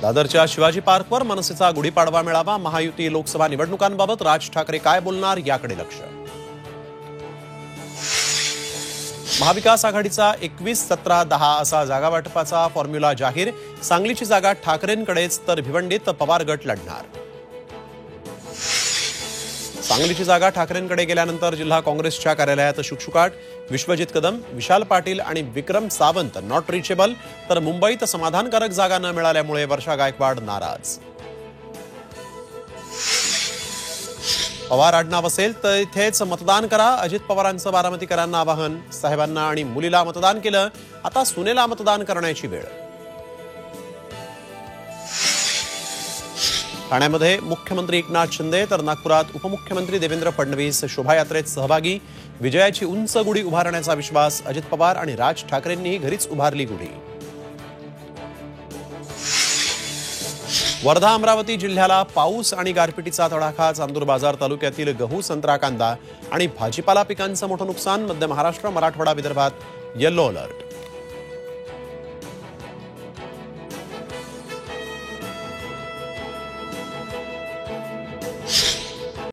दादरच्या शिवाजी पार्कवर मनसेचा गुढीपाडवा मेळावा. महायुती लोकसभा निवडणुकांबाबत राज ठाकरे काय बोलणार याकडे लक्ष. महाविकास आघाडीचा 21-17-10 असा जागा वाटपाचा फॉर्म्युला जाहीर. सांगलीची जागा ठाकरेंकडेच तर भिवंडीत पवार गट लढणार. सांगलीची जागा ठाकरेंकडे गेल्यानंतर जिल्हा काँग्रेसच्या कार्यालयात शुकशुकाट. विश्वजित कदम, विशाल पाटील आणि विक्रम सावंत नॉट रिचेबल. तर मुंबईत समाधानकारक जागा न मिळाल्यामुळे वर्षा गायकवाड नाराज. पवार आडनाव असेल तर इथेच मतदान करा. अजित पवारांचं बारामतीकरांना आवाहन. साहेबांना आणि मुलीला मतदान केलं, आता सुनेला मतदान करण्याची वेळ. ठाण्यामध्ये मुख्यमंत्री एकनाथ शिंदे तर नागपुरात उपमुख्यमंत्री देवेंद्र फडणवीस शोभायात्रेत सहभागी. विजयाची उंच गुढी उभारण्याचा विश्वास. अजित पवार आणि राज ठाकरेंनीही घरीच उभारली गुढी. वर्धा अमरावती जिल्ह्याला पाऊस आणि गारपिटीचा तडाखा. चांदूर बाजार तालुक्यातील गहू, संत्रा, कांदा आणि भाजीपाला पिकांचं मोठं नुकसान. मध्य महाराष्ट्र, मराठवाडा, विदर्भात येलो अलर्ट.